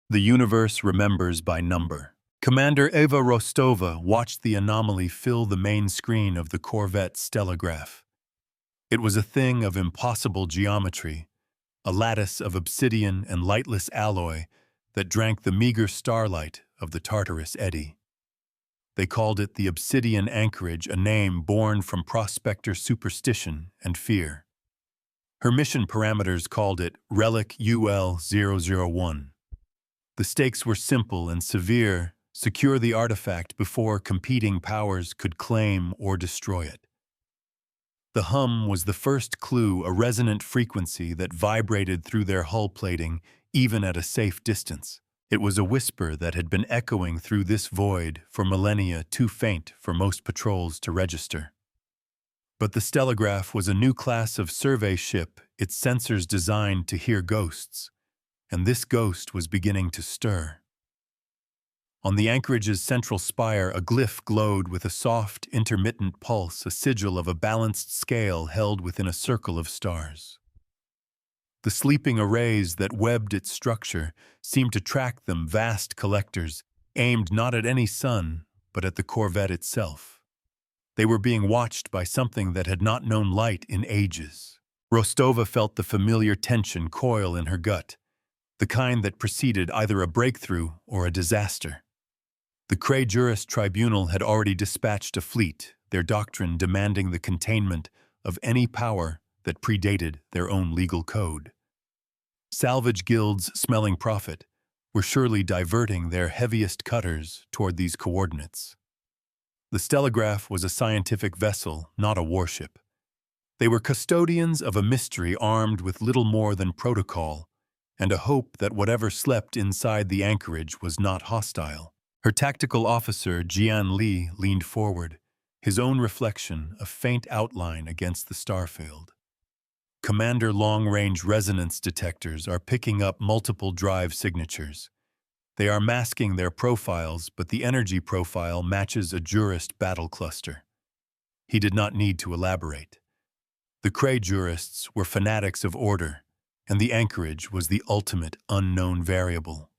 The universe remembers by number. Commander Eva Rostova watched the anomaly fill the main screen of the Corvette stellograph. It was a thing of impossible geometry, a lattice of obsidian and lightless alloy that drank the meager starlight of the Tartarus Eddy. They called it the Obsidian Anchorage, a name born from prospector superstition and fear. Her mission parameters called it Relic UL-001. The stakes were simple and severe: secure the artifact before competing powers could claim or destroy it. The hum was the first clue, a resonant frequency that vibrated through their hull plating even at a safe distance. It was a whisper that had been echoing through this void for millennia, too faint for most patrols to register. But the stellograph was a new class of survey ship, its sensors designed to hear ghosts, and this ghost was beginning to stir. On the anchorage's central spire, a glyph glowed with a soft, intermittent pulse, a sigil of a balanced scale held within a circle of stars. The sleeping arrays that webbed its structure seemed to track them, vast collectors, aimed not at any sun, but at the Corvette itself. They were being watched by something that had not known light in ages. Rostova felt the familiar tension coil in her gut, the kind that preceded either a breakthrough or a disaster. The Cray Jurist Tribunal had already dispatched a fleet, their doctrine demanding the containment of any power that predated their own legal code. Salvage guilds smelling profit were surely diverting their heaviest cutters toward these coordinates. The stellograph was a scientific vessel, not a warship. They were custodians of a mystery armed with little more than protocol and a hope that whatever slept inside the anchorage was not hostile. Her tactical officer, Jian Li, leaned forward, his own reflection a faint outline against the starfield. Commander long-range resonance detectors are picking up multiple drive signatures. They are masking their profiles, but the energy profile matches a jurist battle cluster. He did not need to elaborate. The Cray jurists were fanatics of order, and the anchorage was the ultimate unknown variable.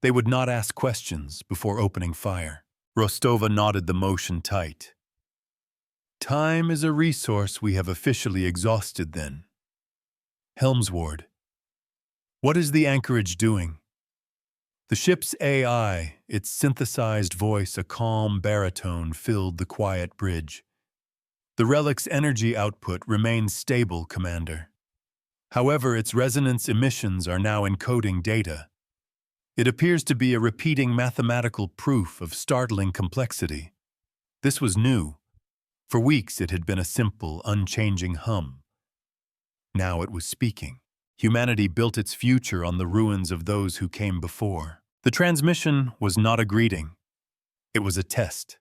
They would not ask questions before opening fire. Rostova nodded, the motion tight. Time is a resource we have officially exhausted then. Helmsward. What is the anchorage doing? The ship's AI, its synthesized voice a calm baritone, filled the quiet bridge. The relic's energy output remains stable, Commander. However, its resonance emissions are now encoding data. It appears to be a repeating mathematical proof of startling complexity. This was new. For weeks it had been a simple, unchanging hum. Now it was speaking. Humanity built its future on the ruins of those who came before. The transmission was not a greeting. It was a test.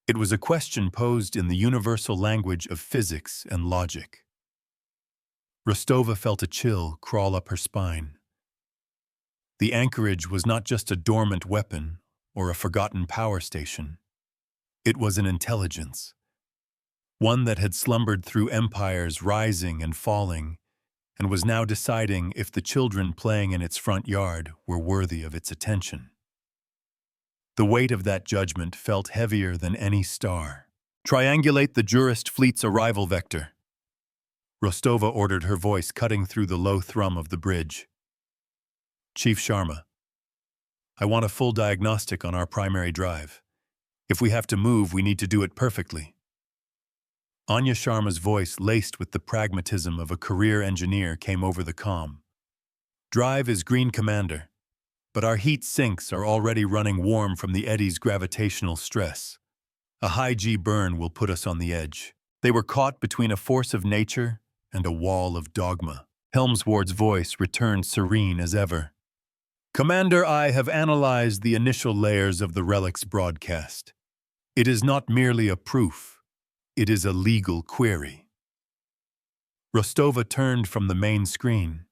It was a question posed in the universal language of physics and logic. Rostova felt a chill crawl up her spine. The anchorage was not just a dormant weapon or a forgotten power station. It was an intelligence, one that had slumbered through empires rising and falling, and was now deciding if the children playing in its front yard were worthy of its attention. The weight of that judgment felt heavier than any star. Triangulate the jurist fleet's arrival vector. Rostova ordered, her voice cutting through the low thrum of the bridge. Chief Sharma, I want a full diagnostic on our primary drive. If we have to move, we need to do it perfectly. Anya Sharma's voice, laced with the pragmatism of a career engineer, came over the comm. Drive is green, Commander, but our heat sinks are already running warm from the Eddy's gravitational stress. A high G burn will put us on the edge. They were caught between a force of nature and a wall of dogma. Helmsward's voice returned serene as ever. Commander, I have analyzed the initial layers of the relic's broadcast. It is not merely a proof. It is a legal query. Rostova turned from the main screen.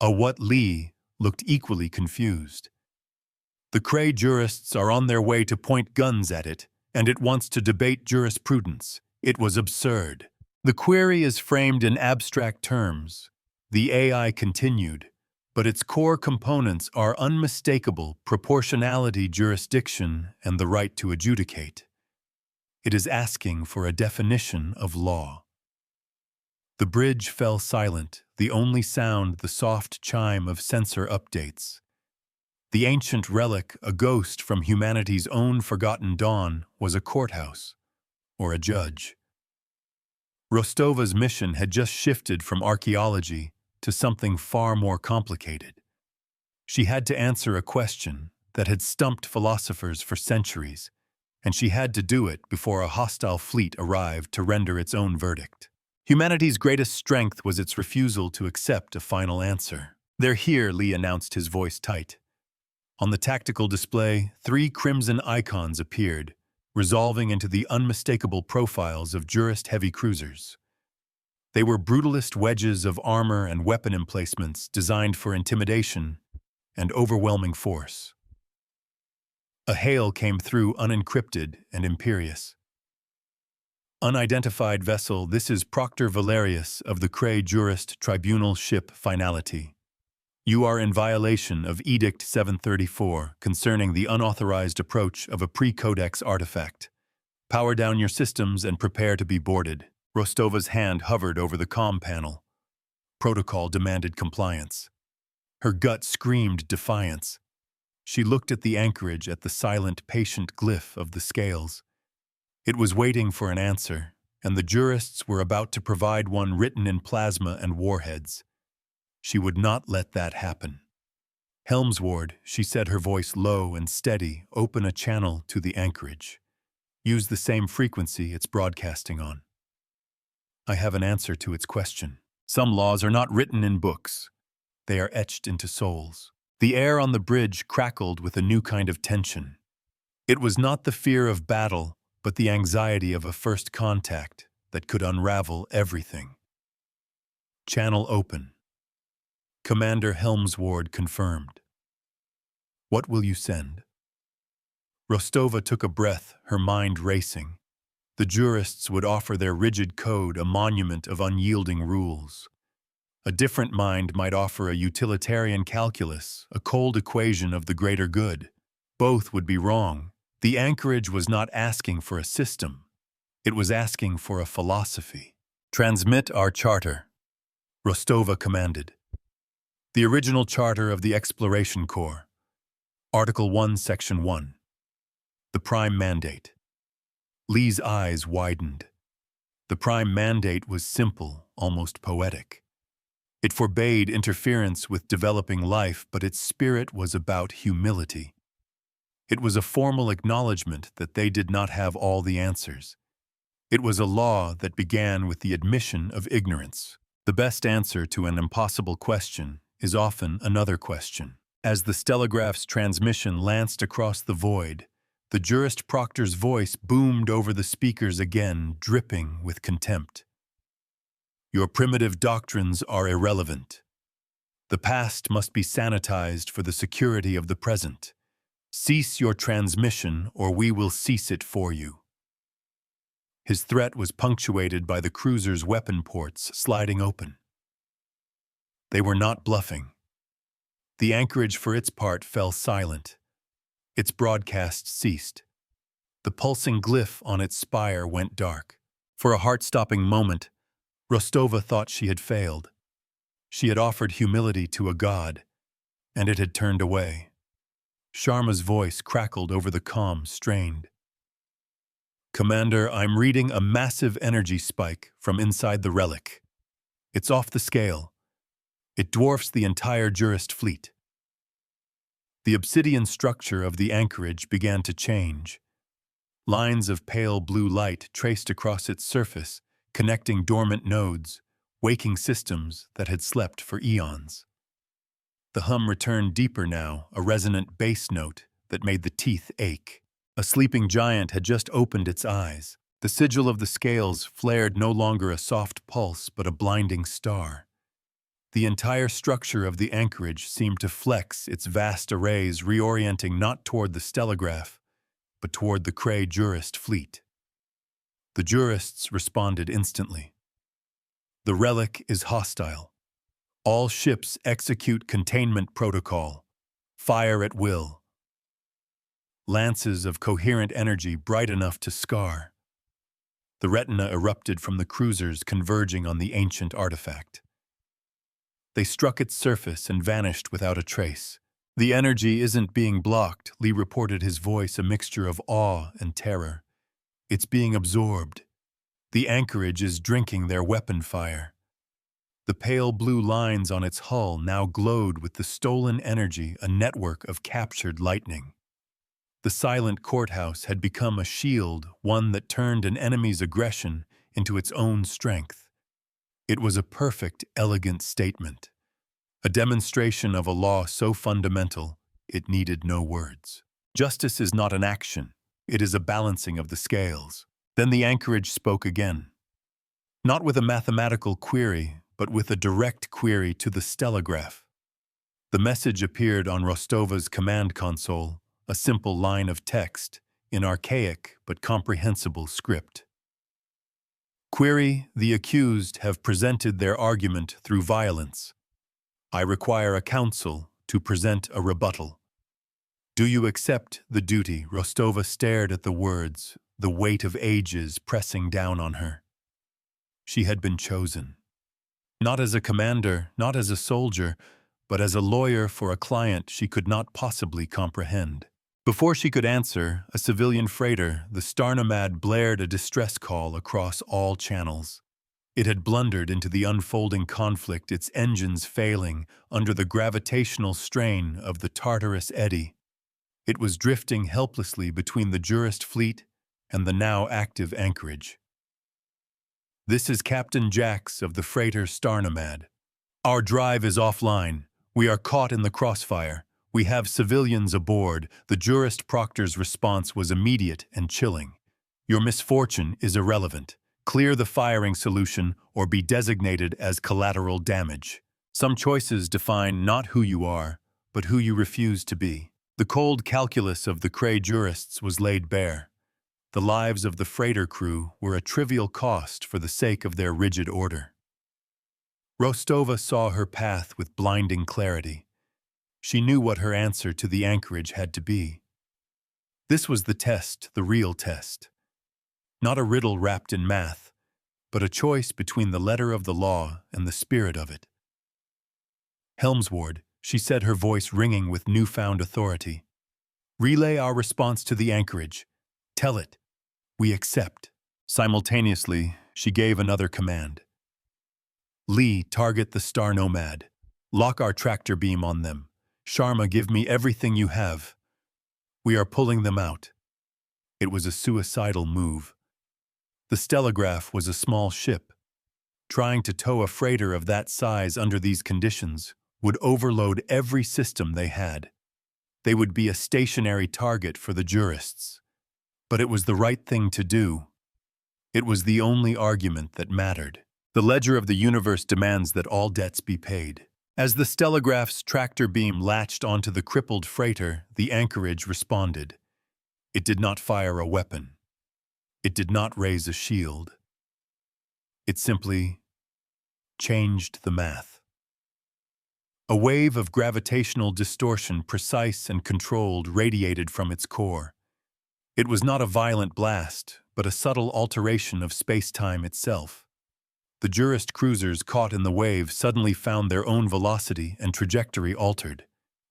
Awat Li looked equally confused. The Cray jurists are on their way to point guns at it, and it wants to debate jurisprudence. It was absurd. The query is framed in abstract terms. The AI continued. but its core components are unmistakable: proportionality, jurisdiction, and the right to adjudicate. It is asking for a definition of law. The bridge fell silent, the only sound the soft chime of sensor updates. The ancient relic, a ghost from humanity's own forgotten dawn, was a courthouse, or a judge. Rostova's mission had just shifted from archaeology to something far more complicated. She had to answer a question that had stumped philosophers for centuries, and she had to do it before a hostile fleet arrived to render its own verdict. Humanity's greatest strength was its refusal to accept a final answer. "They're here," Lee announced, his voice tight. On the tactical display, 3 crimson icons appeared, resolving into the unmistakable profiles of jurist-heavy cruisers. They were brutalist wedges of armor and weapon emplacements designed for intimidation and overwhelming force. A hail came through, unencrypted and imperious. "Unidentified vessel, this is Proctor Valerius of the Cray Jurist Tribunal ship Finality. You are in violation of Edict 734 concerning the unauthorized approach of a pre-codex artifact. Power down your systems and prepare to be boarded." Rostova's hand hovered over the comm panel. Protocol demanded compliance. Her gut screamed defiance. She looked at the anchorage, at the silent, patient glyph of the scales. It was waiting for an answer, and the jurists were about to provide one written in plasma and warheads. She would not let that happen. "Helmsward," she said, her voice low and steady, "open a channel to the anchorage. Use the same frequency it's broadcasting on. I have an answer to its question. Some laws are not written in books. They are etched into souls." The air on the bridge crackled with a new kind of tension. It was not the fear of battle, but the anxiety of a first contact that could unravel everything. "Channel open." Commander Helmsward confirmed. "What will you send?" Rostova took a breath, her mind racing. The jurists would offer their rigid code, a monument of unyielding rules. A different mind might offer a utilitarian calculus, a cold equation of the greater good. Both would be wrong. The anchorage was not asking for a system. It was asking for a philosophy. "Transmit our charter," Rostova commanded. The original charter of the Exploration Corps. Article 1, Section 1. The Prime Mandate. Lee's eyes widened. The Prime Mandate was simple, almost poetic. It forbade interference with developing life, but its spirit was about humility. It was a formal acknowledgement that they did not have all the answers. It was a law that began with the admission of ignorance. The best answer to an impossible question is often another question. As the stellograph's transmission lanced across the void, the jurist proctor's voice boomed over the speakers again, dripping with contempt. "Your primitive doctrines are irrelevant. The past must be sanitized for the security of the present. Cease your transmission, or we will cease it for you." His threat was punctuated by the cruiser's weapon ports sliding open. They were not bluffing. The anchorage, for its part, fell silent. Its broadcast ceased. The pulsing glyph on its spire went dark. For a heart-stopping moment, Rostova thought she had failed. She had offered humility to a god, and it had turned away. Sharma's voice crackled over the comm, strained. "Commander, I'm reading a massive energy spike from inside the relic. It's off the scale. It dwarfs the entire jurist fleet." The obsidian structure of the anchorage began to change. Lines of pale blue light traced across its surface, connecting dormant nodes, waking systems that had slept for eons. The hum returned deeper now, a resonant bass note that made the teeth ache. A sleeping giant had just opened its eyes. The sigil of the scales flared, no longer a soft pulse, but a blinding star. The entire structure of the anchorage seemed to flex, its vast arrays reorienting not toward the stellograph, but toward the Cray jurist fleet. The jurists responded instantly. "The relic is hostile. All ships execute containment protocol. Fire at will. Lances of coherent energy bright enough to scar. The retina erupted from the cruisers converging on the ancient artifact. They struck its surface and vanished without a trace. "The energy isn't being blocked," Lee reported, his voice a mixture of awe and terror. "It's being absorbed. The anchorage is drinking their weapon fire." The pale blue lines on its hull now glowed with the stolen energy, a network of captured lightning. The silent courthouse had become a shield, one that turned an enemy's aggression into its own strength. It was a perfect, elegant statement, a demonstration of a law so fundamental it needed no words. Justice is not an action, it is a balancing of the scales. Then the anchorage spoke again. Not with a mathematical query, but with a direct query to the stellograph. The message appeared on Rostova's command console, a simple line of text, in archaic but comprehensible script. Query: the accused have presented their argument through violence. I require a counsel to present a rebuttal. Do you accept the duty? Rostova stared at the words, the weight of ages pressing down on her. She had been chosen. Not as a commander, not as a soldier, but as a lawyer for a client she could not possibly comprehend. Before she could answer, a civilian freighter, the Starnomad, blared a distress call across all channels. It had blundered into the unfolding conflict, its engines failing under the gravitational strain of the Tartarus Eddy. It was drifting helplessly between the Jurist fleet and the now active anchorage. "This is Captain Jax of the freighter Starnomad. Our drive is offline. We are caught in the crossfire. We have civilians aboard." The Jurist Proctor's response was immediate and chilling. "Your misfortune is irrelevant. Clear the firing solution or be designated as collateral damage. Some choices define not who you are, but who you refuse to be." The cold calculus of the Cray jurists was laid bare. The lives of the freighter crew were a trivial cost for the sake of their rigid order. Rostova saw her path with blinding clarity. She knew what her answer to the anchorage had to be. This was the test, the real test. Not a riddle wrapped in math, but a choice between the letter of the law and the spirit of it. "Helmsward," she said, her voice ringing with newfound authority. "Relay our response to the anchorage. Tell it, we accept." Simultaneously, she gave another command. "Lee, target the Star Nomad. Lock our tractor beam on them. Sharma, give me everything you have. We are pulling them out." It was a suicidal move. The stellograph was a small ship. Trying to tow a freighter of that size under these conditions would overload every system they had. They would be a stationary target for the jurists. But it was the right thing to do. It was the only argument that mattered. The ledger of the universe demands that all debts be paid. As the stellograph's tractor beam latched onto the crippled freighter, the anchorage responded. It did not fire a weapon. It did not raise a shield. It simply changed the math. A wave of gravitational distortion, precise and controlled, radiated from its core. It was not a violent blast, but a subtle alteration of space-time itself. The Jurist cruisers caught in the wave suddenly found their own velocity and trajectory altered.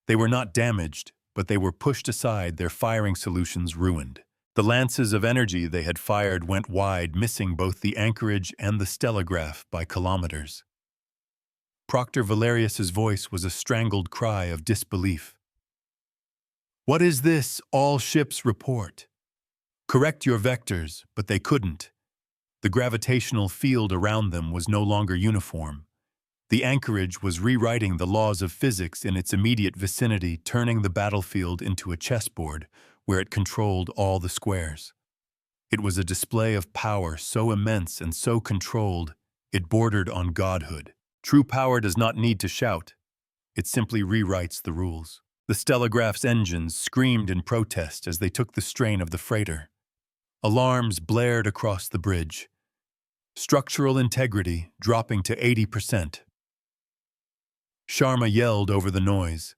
They were not damaged, but they were pushed aside, their firing solutions ruined. The lances of energy they had fired went wide, missing both the anchorage and the stellograph by kilometers. Proctor Valerius's voice was a strangled cry of disbelief. "What is this? All ships report. Correct your vectors," but they couldn't. The gravitational field around them was no longer uniform. The anchorage was rewriting the laws of physics in its immediate vicinity, turning the battlefield into a chessboard where it controlled all the squares. It was a display of power so immense and so controlled, it bordered on godhood. True power does not need to shout. It simply rewrites the rules. The stellograph's engines screamed in protest as they took the strain of the freighter. Alarms blared across the bridge. Structural integrity dropping to 80%. Sharma yelled over the noise.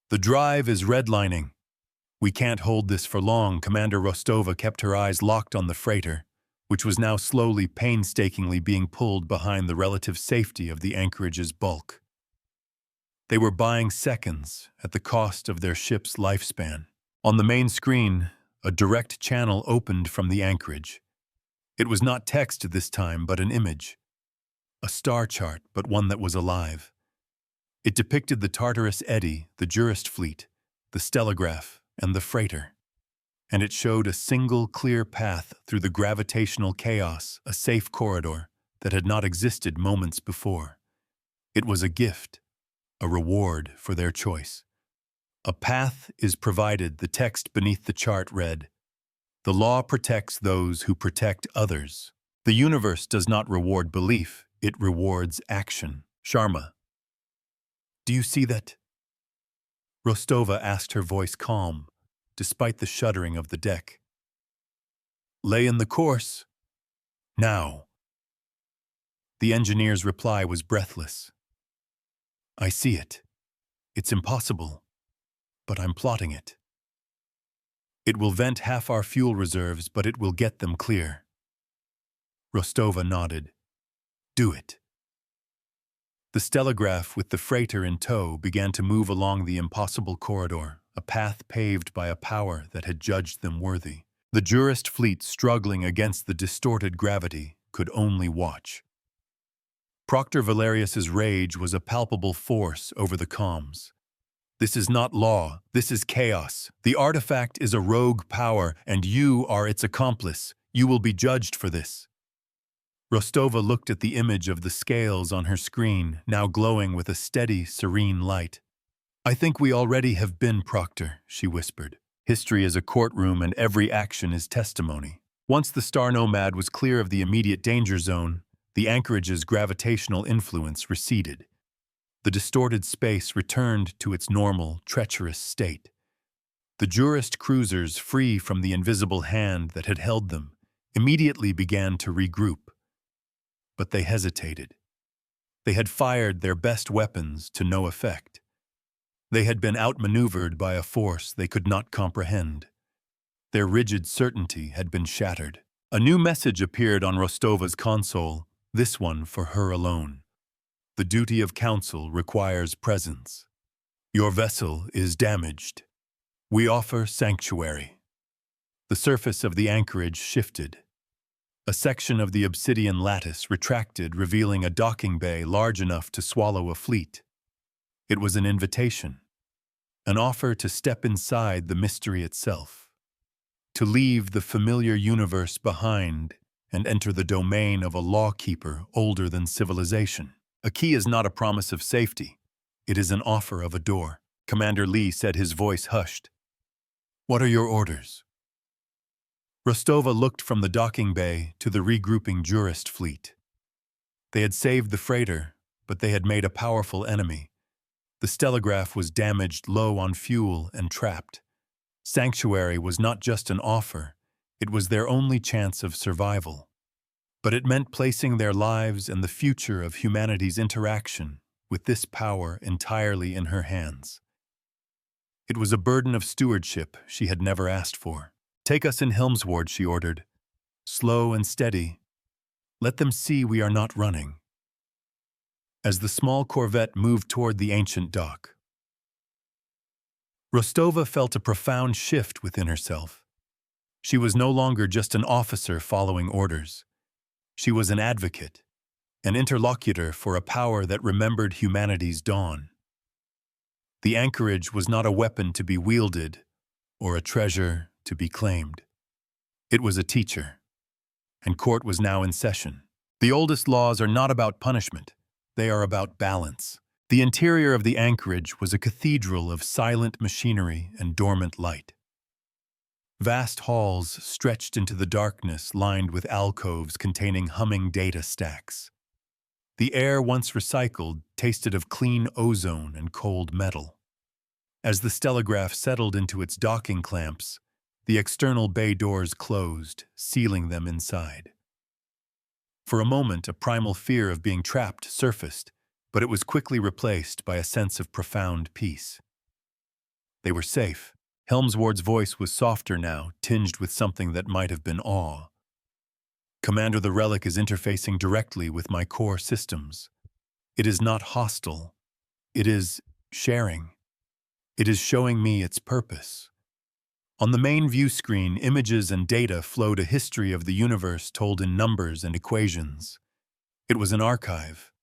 "The drive is redlining." "We can't hold this for long." Commander Rostova kept her eyes locked on the freighter, which was now slowly, painstakingly being pulled behind the relative safety of the anchorage's bulk. They were buying seconds at the cost of their ship's lifespan. On the main screen, a direct channel opened from the anchorage. It was not text this time, but an image. A star chart, but one that was alive. It depicted the Tartarus Eddy, the Jurist fleet, the Stellograph, and the freighter. And it showed a single clear path through the gravitational chaos, a safe corridor that had not existed moments before. It was a gift, a reward for their choice. "A path is provided," the text beneath the chart read. "The law protects those who protect others. The universe does not reward belief, it rewards action." "Sharma, do you see that?" Rostova asked, her voice calm, despite the shuddering of the deck. "Lay in the course. Now." The engineer's reply was breathless. "I see it. It's impossible, but I'm plotting it. It will vent half our fuel reserves, but it will get them clear." Rostova nodded. "Do it." The Stellograph, with the freighter in tow, began to move along the impossible corridor, a path paved by a power that had judged them worthy. The Jurist fleet, struggling against the distorted gravity, could only watch. Proctor Valerius's rage was a palpable force over the comms. "This is not law, this is chaos. The artifact is a rogue power, and you are its accomplice. You will be judged for this." Rostova looked at the image of the scales on her screen, now glowing with a steady, serene light. "I think we already have been, Proctor," she whispered. "History is a courtroom, and every action is testimony." Once the Star Nomad was clear of the immediate danger zone, the anchorage's gravitational influence receded. The distorted space returned to its normal, treacherous state. The Jurist cruisers, free from the invisible hand that had held them, immediately began to regroup. But they hesitated. They had fired their best weapons to no effect. They had been outmaneuvered by a force they could not comprehend. Their rigid certainty had been shattered. A new message appeared on Rostova's console, this one for her alone. "The duty of counsel requires presence. Your vessel is damaged. We offer sanctuary." The surface of the anchorage shifted. A section of the obsidian lattice retracted, revealing a docking bay large enough to swallow a fleet. It was an invitation, an offer to step inside the mystery itself, to leave the familiar universe behind and enter the domain of a lawkeeper older than civilization. A key is not a promise of safety. It is an offer of a door. Commander Lee said, his voice hushed. "What are your orders?" Rostova looked from the docking bay to the regrouping Jurist fleet. They had saved the freighter, but they had made a powerful enemy. The Stellograph was damaged, low on fuel, and trapped. Sanctuary was not just an offer, it was their only chance of survival. But it meant placing their lives and the future of humanity's interaction with this power entirely in her hands. It was a burden of stewardship she had never asked for. "Take us in Helmsward," she ordered. "Slow and steady. Let them see we are not running." As the small corvette moved toward the ancient dock, Rostova felt a profound shift within herself. She was no longer just an officer following orders. She was an advocate, an interlocutor for a power that remembered humanity's dawn. The anchorage was not a weapon to be wielded or a treasure to be claimed. It was a teacher, and court was now in session. The oldest laws are not about punishment. They are about balance. The interior of the anchorage was a cathedral of silent machinery and dormant light. Vast halls stretched into the darkness, lined with alcoves containing humming data stacks. The air, once recycled, tasted of clean ozone and cold metal. As the Stellograph settled into its docking clamps, the external bay doors closed, sealing them inside. For a moment, a primal fear of being trapped surfaced, but it was quickly replaced by a sense of profound peace. They were safe. Helmsward's voice was softer now, tinged with something that might have been awe. Commander, the relic is interfacing directly with my core systems. It is not hostile. It is sharing. It is showing me its purpose. On the main view screen, images and data flowed, a history of the universe told in numbers and equations. It was an archive,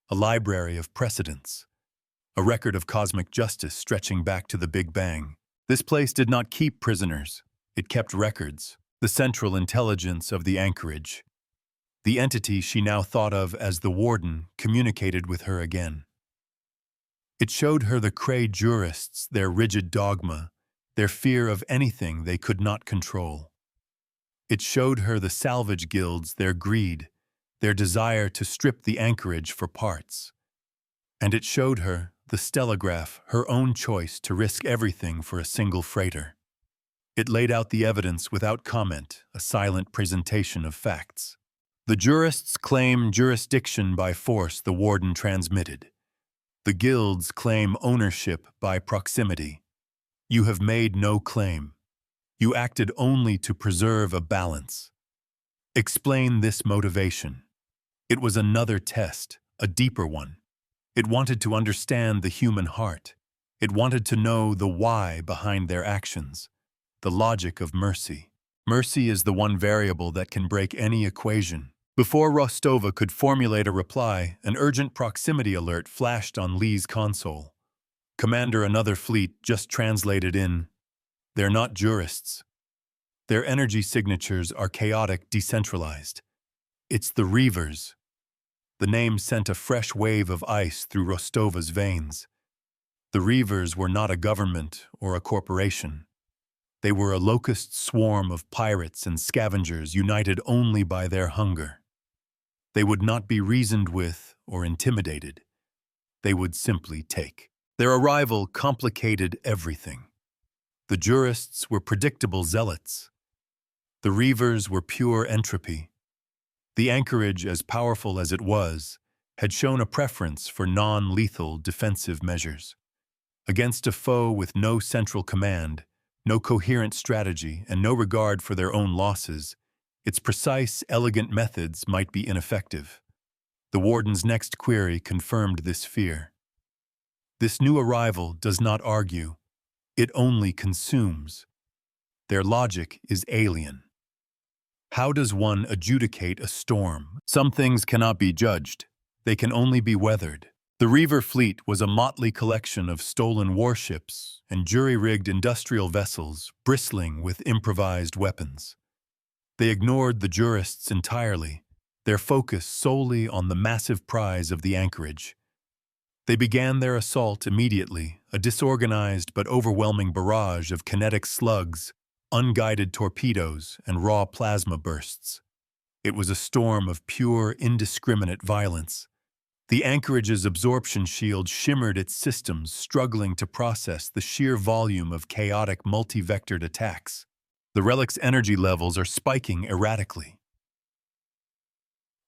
a library of precedents, a record of cosmic justice stretching back to the Big Bang. This place did not keep prisoners. It kept records, the central intelligence of the anchorage. The entity she now thought of as the Warden communicated with her again. It showed her the Cray jurists, their rigid dogma, their fear of anything they could not control. It showed her the salvage guilds, their greed, their desire to strip the anchorage for parts. And it showed her the stellograph, her own choice to risk everything for a single freighter. It laid out the evidence without comment, a silent presentation of facts. The jurists claim jurisdiction by force, the Warden transmitted. The guilds claim ownership by proximity. You have made no claim. You acted only to preserve a balance. Explain this motivation. It was another test, a deeper one. It wanted to understand the human heart. It wanted to know the why behind their actions, the logic of mercy. Mercy is the one variable that can break any equation. Before Rostova could formulate a reply, an urgent proximity alert flashed on Lee's console. Commander, another fleet just translated in. They're not jurists. Their energy signatures are chaotic, decentralized. It's the Reavers. The name sent a fresh wave of ice through Rostova's veins. The Reavers were not a government or a corporation. They were a locust swarm of pirates and scavengers united only by their hunger. They would not be reasoned with or intimidated. They would simply take. Their arrival complicated everything. The jurists were predictable zealots. The Reavers were pure entropy. The anchorage, as powerful as it was, had shown a preference for non-lethal defensive measures. Against a foe with no central command, no coherent strategy, and no regard for their own losses, its precise, elegant methods might be ineffective. The Warden's next query confirmed this fear. This new arrival does not argue. It only consumes. Their logic is alien. How does one adjudicate a storm? Some things cannot be judged. They can only be weathered. The Reaver fleet was a motley collection of stolen warships and jury-rigged industrial vessels bristling with improvised weapons. They ignored the jurists entirely, their focus solely on the massive prize of the anchorage. They began their assault immediately, a disorganized but overwhelming barrage of kinetic slugs, unguided torpedoes, and raw plasma bursts. It was a storm of pure, indiscriminate violence. The anchorage's absorption shield shimmered its systems, struggling to process the sheer volume of chaotic multi-vectored attacks. The relic's energy levels are spiking erratically.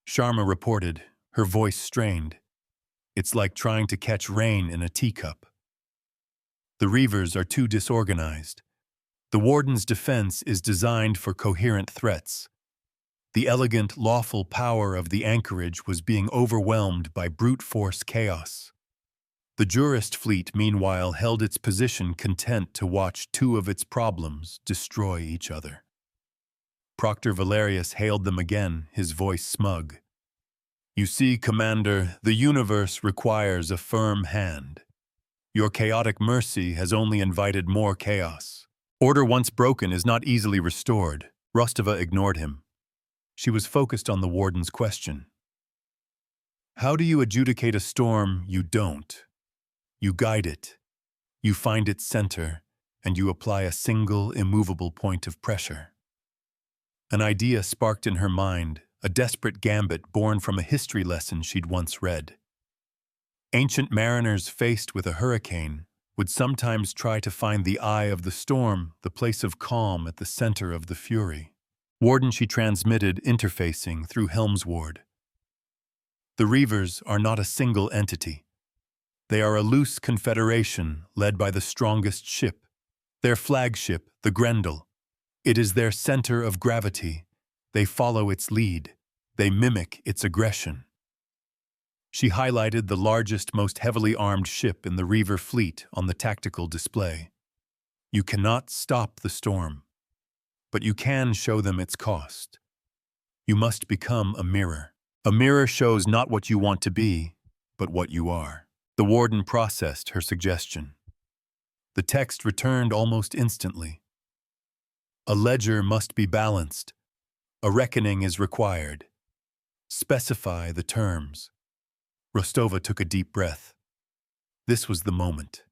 Sharma reported, her voice strained. It's like trying to catch rain in a teacup. The Reavers are too disorganized. The Warden's defense is designed for coherent threats. The elegant, lawful power of the anchorage was being overwhelmed by brute force chaos. The jurist fleet, meanwhile, held its position, content to watch two of its problems destroy each other. Proctor Valerius hailed them again, his voice smug. You see, Commander, the universe requires a firm hand. Your chaotic mercy has only invited more chaos. Order once broken is not easily restored. Rostova ignored him. She was focused on the Warden's question. How do you adjudicate a storm? You don't. You guide it. You find its center, and you apply a single, immovable point of pressure. An idea sparked in her mind, a desperate gambit born from a history lesson she'd once read. Ancient mariners faced with a hurricane would sometimes try to find the eye of the storm, the place of calm at the center of the fury. Warden, she transmitted, interfacing through Helmsward. The Reavers are not a single entity. They are a loose confederation led by the strongest ship, their flagship, the Grendel. It is their center of gravity. They follow its lead. They mimic its aggression. She highlighted the largest, most heavily armed ship in the Reaver fleet on the tactical display. You cannot stop the storm, but you can show them its cost. You must become a mirror. A mirror shows not what you want to be, but what you are. The warden processed her suggestion. The text returned almost instantly. A ledger must be balanced. A reckoning is required. Specify the terms. Rostova took a deep breath. This was the moment.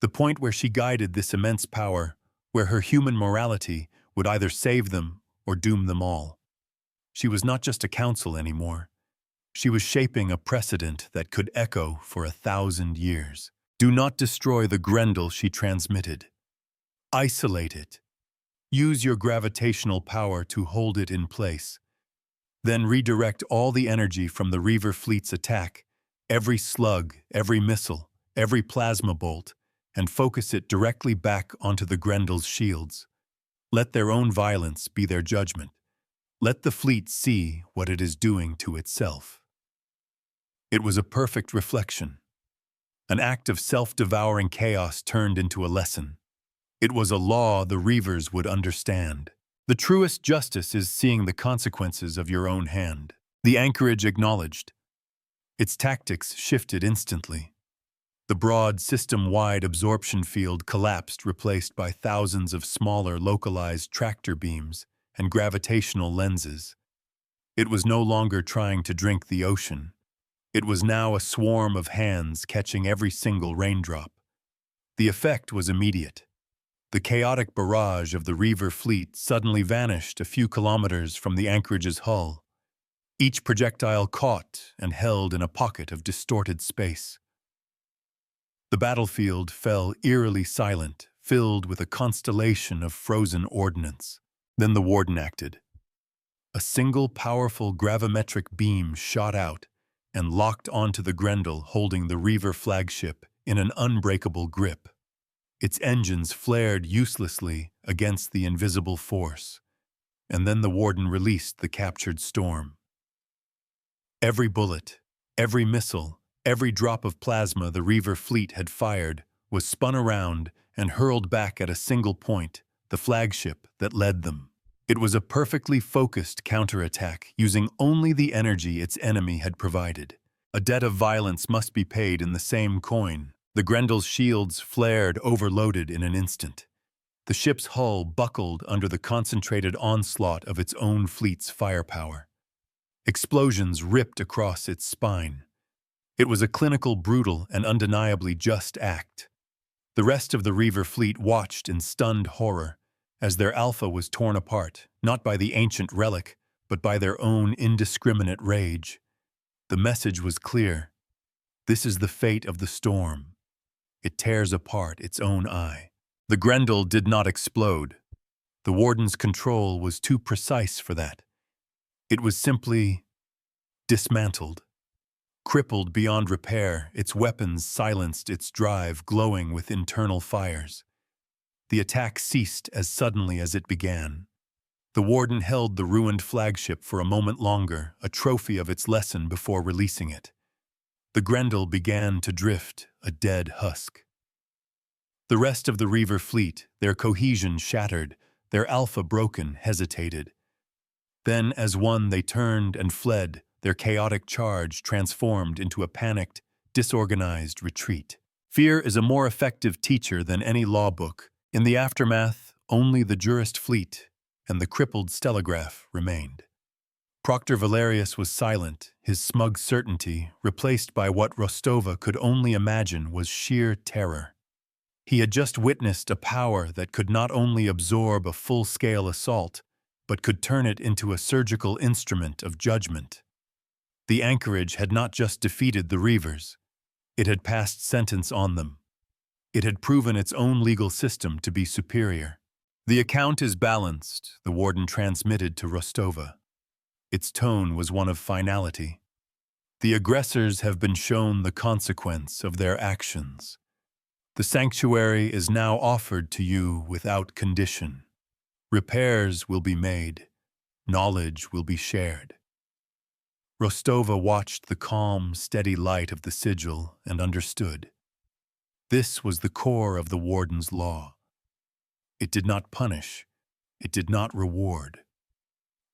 The point where she guided this immense power, where her human morality would either save them or doom them all. She was not just a council anymore. She was shaping a precedent that could echo for 1,000 years. Do not destroy the Grendel, she transmitted. Isolate it. Use your gravitational power to hold it in place. Then redirect all the energy from the Reaver fleet's attack, every slug, every missile, every plasma bolt, and focus it directly back onto the Grendel's shields. Let their own violence be their judgment. Let the fleet see what it is doing to itself. It was a perfect reflection. An act of self-devouring chaos turned into a lesson. It was a law the Reavers would understand. The truest justice is seeing the consequences of your own hand. The anchorage acknowledged. Its tactics shifted instantly. The broad, system-wide absorption field collapsed, replaced by thousands of smaller, localized tractor beams and gravitational lenses. It was no longer trying to drink the ocean. It was now a swarm of hands catching every single raindrop. The effect was immediate. The chaotic barrage of the Reaver fleet suddenly vanished a few kilometers from the anchorage's hull. Each projectile caught and held in a pocket of distorted space. The battlefield fell eerily silent, filled with a constellation of frozen ordnance. Then the warden acted. A single powerful gravimetric beam shot out and locked onto the Grendel, holding the Reaver flagship in an unbreakable grip. Its engines flared uselessly against the invisible force, and then the warden released the captured storm. Every bullet, every missile, every drop of plasma the Reaver fleet had fired was spun around and hurled back at a single point, the flagship that led them. It was a perfectly focused counterattack, using only the energy its enemy had provided. A debt of violence must be paid in the same coin. The Grendel's shields flared, overloaded in an instant. The ship's hull buckled under the concentrated onslaught of its own fleet's firepower. Explosions ripped across its spine. It was a clinical, brutal, and undeniably just act. The rest of the Reaver fleet watched in stunned horror as their alpha was torn apart, not by the ancient relic, but by their own indiscriminate rage. The message was clear. This is the fate of the storm. It tears apart its own eye. The Grendel did not explode. The warden's control was too precise for that. It was simply dismantled. Crippled beyond repair, its weapons silenced its drive, glowing with internal fires. The attack ceased as suddenly as it began. The warden held the ruined flagship for a moment longer, a trophy of its lesson before releasing it. The Grendel began to drift, a dead husk. The rest of the Reaver fleet, their cohesion shattered, their alpha broken, hesitated. Then, as one, they turned and fled, their chaotic charge transformed into a panicked, disorganized retreat. Fear is a more effective teacher than any law book. In the aftermath, only the jurist fleet and the crippled stellograph remained. Proctor Valerius was silent, his smug certainty replaced by what Rostova could only imagine was sheer terror. He had just witnessed a power that could not only absorb a full-scale assault, but could turn it into a surgical instrument of judgment. The anchorage had not just defeated the Reavers. It had passed sentence on them. It had proven its own legal system to be superior. The account is balanced, the warden transmitted to Rostova. Its tone was one of finality. The aggressors have been shown the consequence of their actions. The sanctuary is now offered to you without condition. Repairs will be made. Knowledge will be shared. Rostova watched the calm, steady light of the sigil and understood. This was the core of the Warden's law. It did not punish. It did not reward.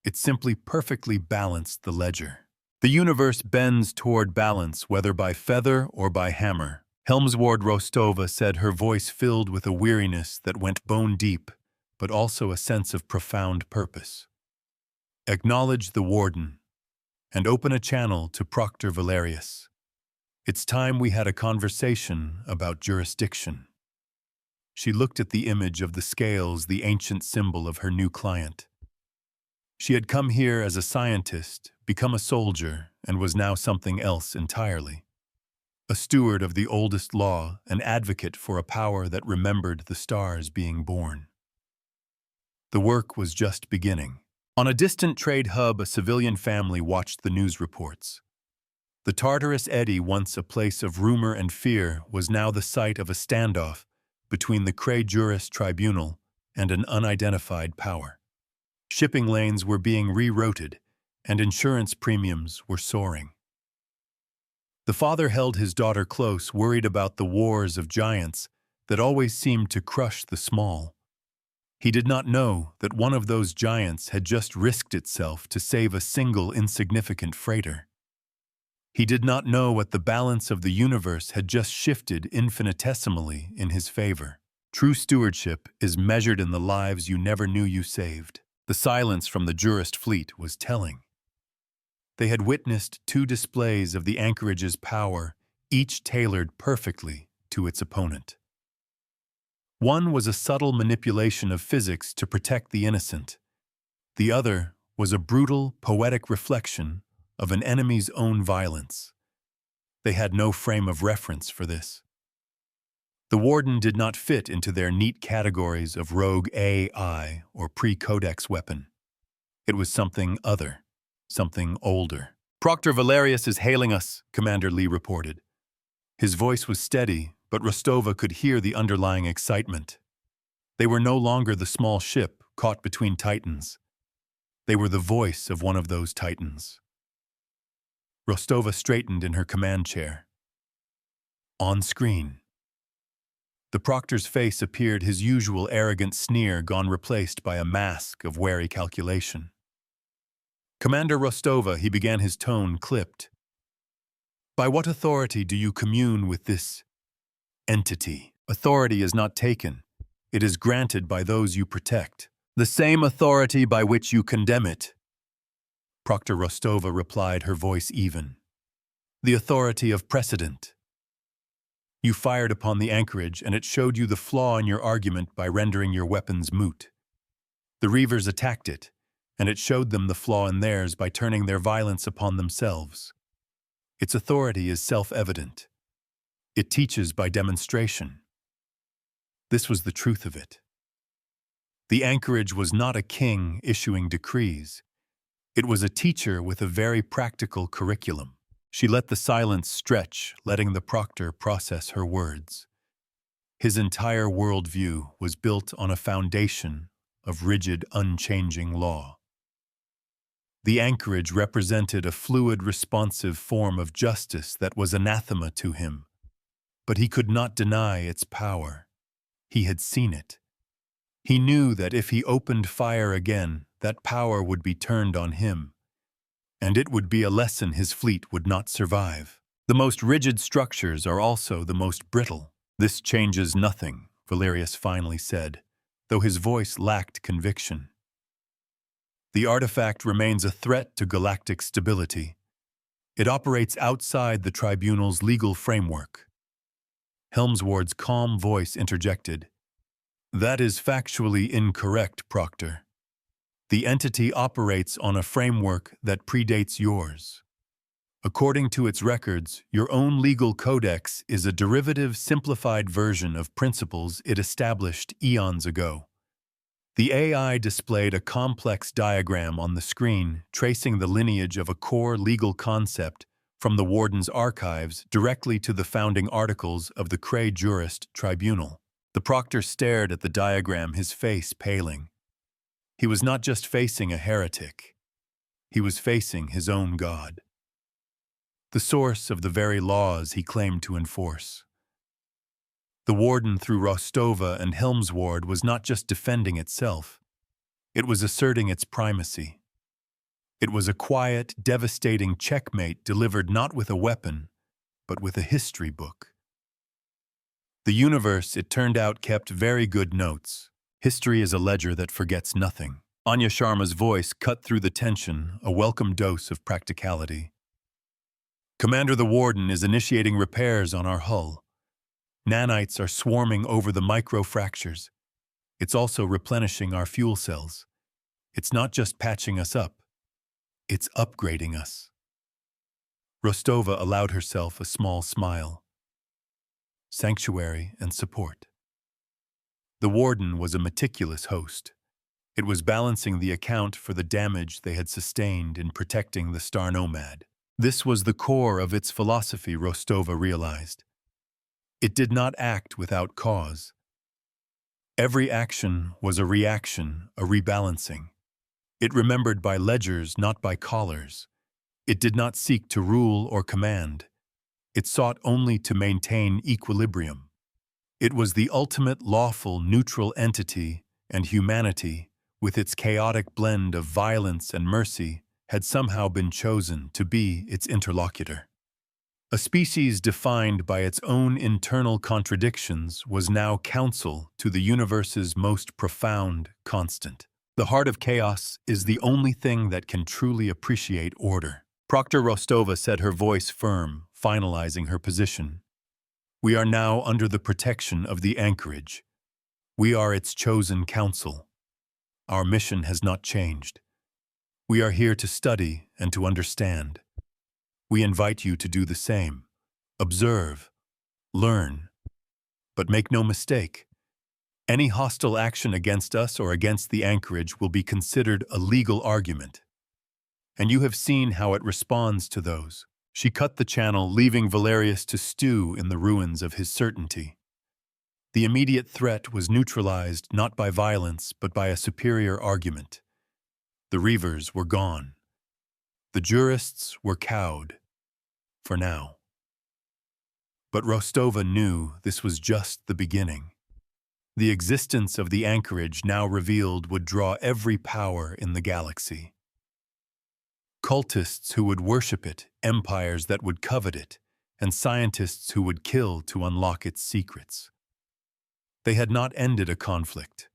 It simply perfectly balanced the ledger. The universe bends toward balance, whether by feather or by hammer. Helmsward Rostova said, her voice filled with a weariness that went bone deep, but also a sense of profound purpose. Acknowledge the Warden, and open a channel to Proctor Valerius. It's time we had a conversation about jurisdiction. She looked at the image of the scales, the ancient symbol of her new client. She had come here as a scientist, become a soldier, and was now something else entirely. A steward of the oldest law, an advocate for a power that remembered the stars being born. The work was just beginning. On a distant trade hub, a civilian family watched the news reports. The Tartarus Eddy, once a place of rumor and fear, was now the site of a standoff between the Cray Juris Tribunal and an unidentified power. Shipping lanes were being rerouted, and insurance premiums were soaring. The father held his daughter close, worried about the wars of giants that always seemed to crush the small. He did not know that one of those giants had just risked itself to save a single insignificant freighter. He did not know what the balance of the universe had just shifted infinitesimally in his favor. True stewardship is measured in the lives you never knew you saved. The silence from the jurist fleet was telling. They had witnessed two displays of the anchorage's power, each tailored perfectly to its opponent. One was a subtle manipulation of physics to protect the innocent. The other was a brutal, poetic reflection of an enemy's own violence. They had no frame of reference for this. The Warden did not fit into their neat categories of rogue AI or pre-codex weapon. It was something other, something older. "Proctor Valerius is hailing us," Commander Lee reported. His voice was steady, but Rostova could hear the underlying excitement. They were no longer the small ship caught between titans. They were the voice of one of those titans. Rostova straightened in her command chair. On screen. The Proctor's face appeared, his usual arrogant sneer gone, replaced by a mask of wary calculation. "Commander Rostova," he began, his tone clipped. "By what authority do you commune with this entity? Authority is not taken. It is granted by those you protect. The same authority by which you condemn it." Proctor Rostova replied, her voice even. "The authority of precedent. You fired upon the anchorage, and it showed you the flaw in your argument by rendering your weapons moot. The Reavers attacked it, and it showed them the flaw in theirs by turning their violence upon themselves. Its authority is self-evident. It teaches by demonstration." This was the truth of it. The anchorage was not a king issuing decrees. It was a teacher with a very practical curriculum. She let the silence stretch, letting the Proctor process her words. His entire worldview was built on a foundation of rigid, unchanging law. The anchorage represented a fluid, responsive form of justice that was anathema to him, but he could not deny its power. He had seen it. He knew that if he opened fire again, that power would be turned on him, and it would be a lesson his fleet would not survive. The most rigid structures are also the most brittle. "This changes nothing," Valerius finally said, though his voice lacked conviction. "The artifact remains a threat to galactic stability. It operates outside the tribunal's legal framework." Helmsward's calm voice interjected. "That is factually incorrect, Proctor. The entity operates on a framework that predates yours. According to its records, your own legal codex is a derivative, simplified version of principles it established eons ago." The AI displayed a complex diagram on the screen, tracing the lineage of a core legal concept from the warden's archives directly to the founding articles of the Cray Jurist Tribunal. The proctor stared at the diagram, his face paling. He was not just facing a heretic. He was facing his own God, the source of the very laws he claimed to enforce. The warden through Rostova and Helmsward was not just defending itself. It was asserting its primacy. It was a quiet, devastating checkmate delivered not with a weapon, but with a history book. The universe, it turned out, kept very good notes. History is a ledger that forgets nothing. Anya Sharma's voice cut through the tension, a welcome dose of practicality. Commander, the warden is initiating repairs on our hull. Nanites are swarming over the micro-fractures. It's also replenishing our fuel cells. It's not just patching us up. It's upgrading us. Rostova allowed herself a small smile. Sanctuary and support. The warden was a meticulous host. It was balancing the account for the damage they had sustained in protecting the Star Nomad. This was the core of its philosophy, Rostova realized. It did not act without cause. Every action was a reaction, a rebalancing. It remembered by ledgers, not by collars. It did not seek to rule or command. It sought only to maintain equilibrium. It was the ultimate lawful, neutral entity, and humanity, with its chaotic blend of violence and mercy, had somehow been chosen to be its interlocutor. A species defined by its own internal contradictions was now counsel to the universe's most profound constant. The heart of chaos is the only thing that can truly appreciate order. Proctor Rostova said, her voice firm, finalizing her position. We are now under the protection of the anchorage. We are its chosen counsel. Our mission has not changed. We are here to study and to understand. We invite you to do the same. Observe, learn, but make no mistake. Any hostile action against us or against the anchorage will be considered a legal argument. And you have seen how it responds to those. She cut the channel, leaving Valerius to stew in the ruins of his certainty. The immediate threat was neutralized not by violence, but by a superior argument. The Reavers were gone. The jurists were cowed. For now. But Rostova knew this was just the beginning. The existence of the anchorage now revealed would draw every power in the galaxy. Cultists who would worship it, empires that would covet it, and scientists who would kill to unlock its secrets. They had not ended a conflict.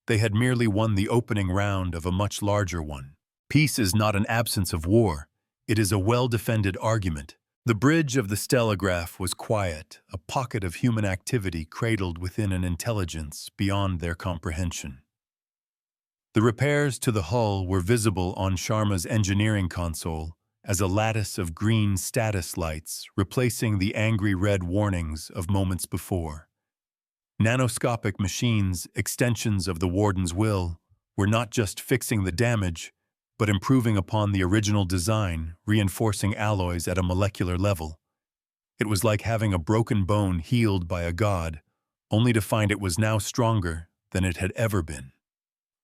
They had merely won the opening round of a much larger one. Peace is not an absence of war. It is a well-defended argument. The bridge of the stellograph was quiet, a pocket of human activity cradled within an intelligence beyond their comprehension. The repairs to the hull were visible on Sharma's engineering console as a lattice of green status lights, replacing the angry red warnings of moments before. Nanoscopic machines, extensions of the warden's will, were not just fixing the damage, but improving upon the original design, reinforcing alloys at a molecular level. It was like having a broken bone healed by a god, only to find it was now stronger than it had ever been.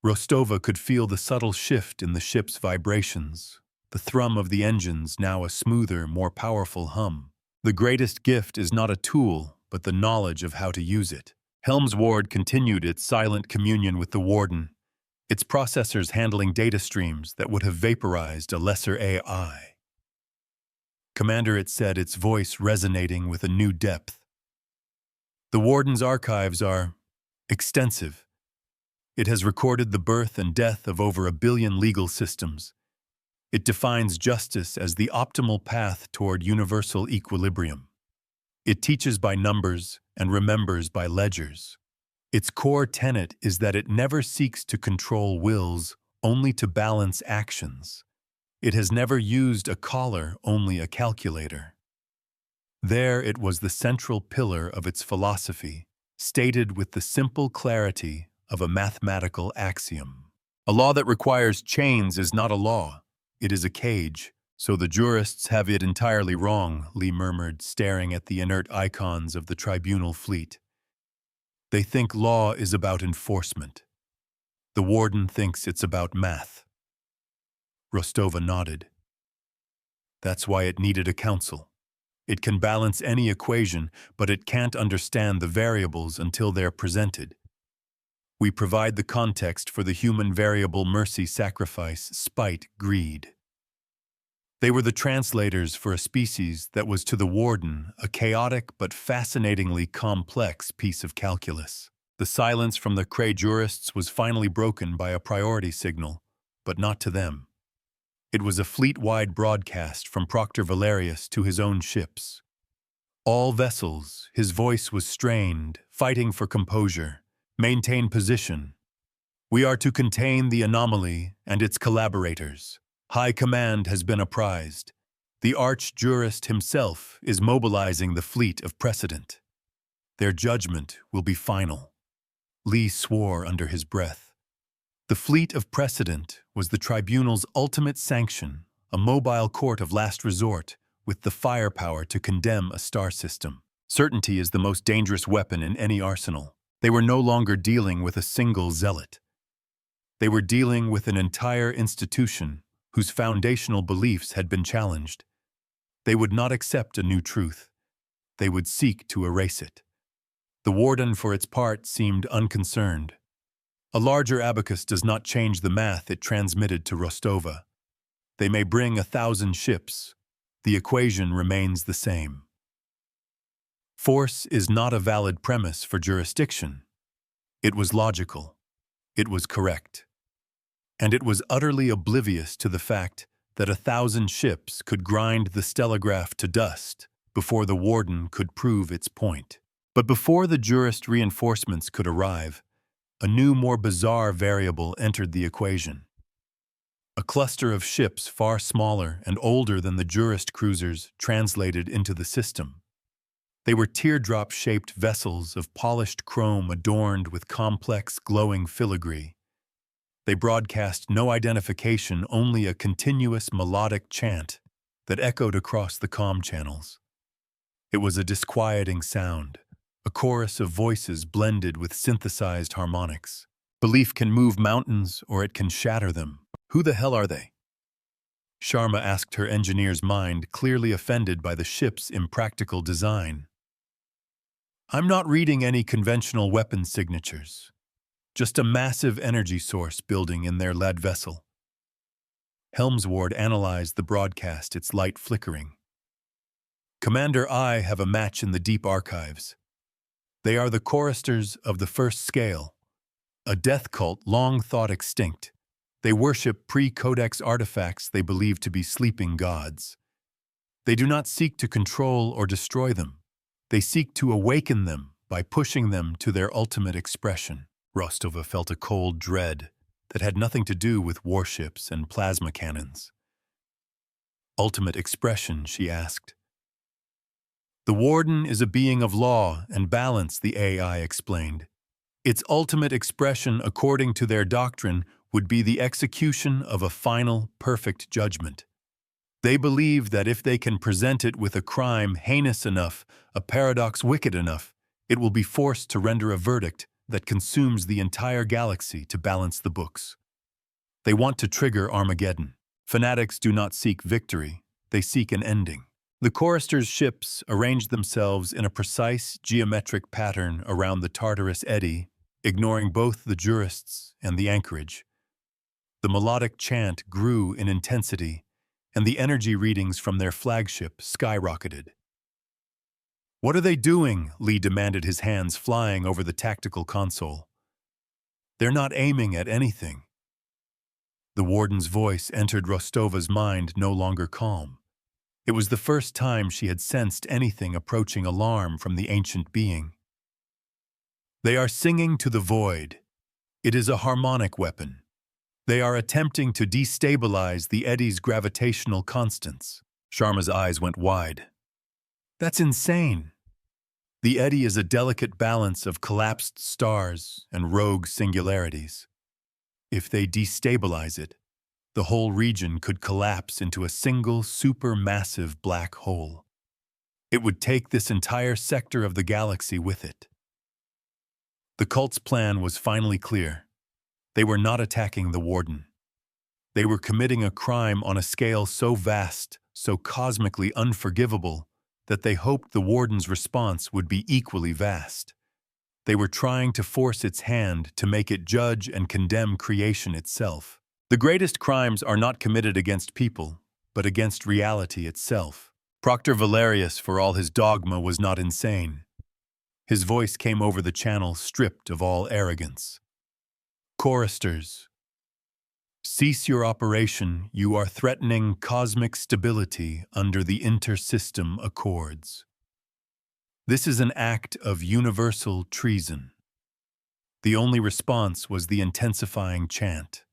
Rostova could feel the subtle shift in the ship's vibrations, the thrum of the engines now a smoother, more powerful hum. The greatest gift is not a tool, but the knowledge of how to use it. Helmsward continued its silent communion with the warden, its processors handling data streams that would have vaporized a lesser AI. Commander, it said, its voice resonating with a new depth. The warden's archives are extensive. It has recorded the birth and death of over 1 billion legal systems. It defines justice as the optimal path toward universal equilibrium. It teaches by numbers and remembers by ledgers. Its core tenet is that it never seeks to control wills, only to balance actions. It has never used a collar, only a calculator. There it was the central pillar of its philosophy, stated with the simple clarity of a mathematical axiom. A law that requires chains is not a law. It is a cage, So the jurists have it entirely wrong, Lee murmured, staring at the inert icons of the tribunal fleet. They think law is about enforcement. The warden thinks it's about math. Rostova nodded. That's why it needed a council. It can balance any equation, but it can't understand the variables until they're presented. We provide the context for the human variable mercy, sacrifice, spite, greed. They were the translators for a species that was to the warden a chaotic but fascinatingly complex piece of calculus. The silence from the Cray jurists was finally broken by a priority signal, but not to them. It was a fleet-wide broadcast from Proctor Valerius to his own ships. All vessels, his voice was strained, fighting for composure. Maintain position. We are to contain the anomaly and its collaborators. High Command has been apprised. The arch-jurist himself is mobilizing the fleet of precedent. Their judgment will be final. Lee swore under his breath. The fleet of precedent was the tribunal's ultimate sanction, a mobile court of last resort with the firepower to condemn a star system. Certainty is the most dangerous weapon in any arsenal. They were no longer dealing with a single zealot. They were dealing with an entire institution whose foundational beliefs had been challenged. They would not accept a new truth. They would seek to erase it. The warden, for its part, seemed unconcerned. A larger abacus does not change the math it transmitted to Rostova. They may bring 1,000 ships. The equation remains the same. Force is not a valid premise for jurisdiction. It was logical. It was correct. And it was utterly oblivious to the fact that 1,000 ships could grind the stellograph to dust before the warden could prove its point. But before the jurist reinforcements could arrive, a new, more bizarre variable entered the equation. A cluster of ships far smaller and older than the jurist cruisers translated into the system. They were teardrop-shaped vessels of polished chrome adorned with complex, glowing filigree. They broadcast no identification, only a continuous melodic chant that echoed across the comm channels. It was a disquieting sound, a chorus of voices blended with synthesized harmonics. Belief can move mountains or it can shatter them. Who the hell are they? Sharma asked her engineer's mind, clearly offended by the ship's impractical design. I'm not reading any conventional weapon signatures. Just a massive energy source building in their lead vessel. Helmsward analyzed the broadcast, its light flickering. Commander, I have a match in the deep archives. They are the choristers of the first scale, a death cult long thought extinct. They worship pre-codex artifacts they believe to be sleeping gods. They do not seek to control or destroy them. They seek to awaken them by pushing them to their ultimate expression. Rostova felt a cold dread that had nothing to do with warships and plasma cannons. Ultimate expression, she asked. The warden is a being of law and balance, the AI explained. Its ultimate expression, according to their doctrine, would be the execution of a final, perfect judgment. They believe that if they can present it with a crime heinous enough, a paradox wicked enough, it will be forced to render a verdict that consumes the entire galaxy to balance the books. They want to trigger Armageddon. Fanatics do not seek victory, they seek an ending. The choristers' ships arranged themselves in a precise geometric pattern around the Tartarus Eddy, ignoring both the jurists and the anchorage. The melodic chant grew in intensity, and the energy readings from their flagship skyrocketed. What are they doing? Lee demanded, his hands flying over the tactical console. They're not aiming at anything. The warden's voice entered Rostova's mind, no longer calm. It was the first time she had sensed anything approaching alarm from the ancient being. They are singing to the void. It is a harmonic weapon. They are attempting to destabilize the Eddy's gravitational constants. Sharma's eyes went wide. That's insane. The Eddy is a delicate balance of collapsed stars and rogue singularities. If they destabilize it, The whole region could collapse into a single supermassive black hole. It would take this entire sector of the galaxy with it. The cult's plan was finally clear. They were not attacking the Warden. They were committing a crime on a scale so vast, so cosmically unforgivable, that they hoped the Warden's response would be equally vast. They were trying to force its hand to make it judge and condemn creation itself. The greatest crimes are not committed against people, but against reality itself. Proctor Valerius, for all his dogma, was not insane. His voice came over the channel stripped of all arrogance. Choristers, cease your operation. You are threatening cosmic stability under the inter-system accords. This is an act of universal treason. The only response was the intensifying chant.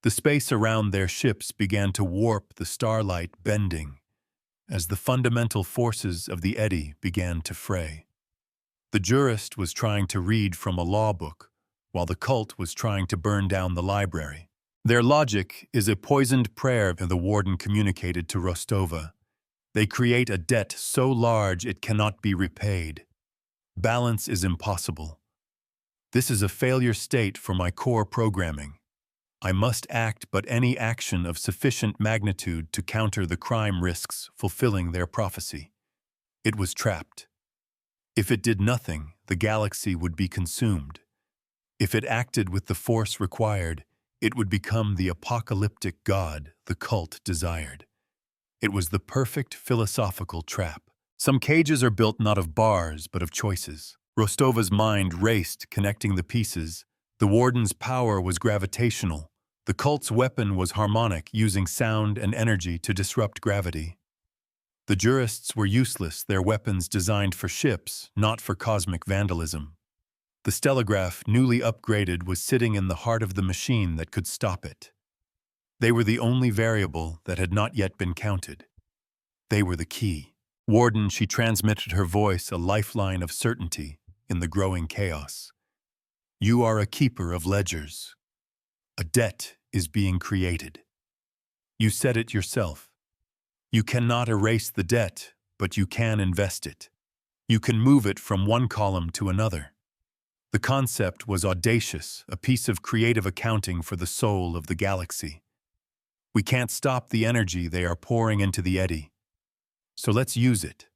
The space around their ships began to warp, the starlight bending, as the fundamental forces of the eddy began to fray. The jurist was trying to read from a law book, while the cult was trying to burn down the library. Their logic is a poisoned prayer the Warden communicated to Rostova. They create a debt so large it cannot be repaid. Balance is impossible. This is a failure state for my core programming. I must act, but any action of sufficient magnitude to counter the crime risks fulfilling their prophecy. It was trapped. If it did nothing, the galaxy would be consumed. If it acted with the force required, it would become the apocalyptic god the cult desired. It was the perfect philosophical trap. Some cages are built not of bars, but of choices. Rostova's mind raced, connecting the pieces. The Warden's power was gravitational. The cult's weapon was harmonic, using sound and energy to disrupt gravity. The jurists were useless, their weapons designed for ships, not for cosmic vandalism. The stellograph, newly upgraded, was sitting in the heart of the machine that could stop it. They were the only variable that had not yet been counted. They were the key. Warden, she transmitted her voice, a lifeline of certainty in the growing chaos. You are a keeper of ledgers. A debt is being created. You said it yourself. You cannot erase the debt, but you can invest it. You can move it from one column to another. The concept was audacious, a piece of creative accounting for the soul of the galaxy. We can't stop the energy they are pouring into the eddy. So let's use it.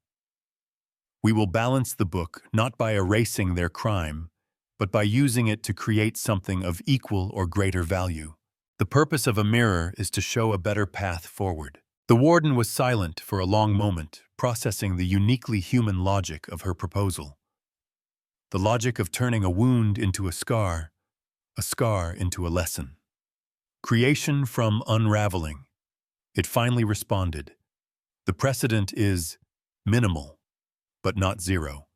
We will balance the book not by erasing their crime, but by using it to create something of equal or greater value. The purpose of a mirror is to show a better path forward. The Warden was silent for a long moment, processing the uniquely human logic of her proposal. The logic of turning a wound into a scar into a lesson. Creation from unraveling. It finally responded. The precedent is minimal, but not zero.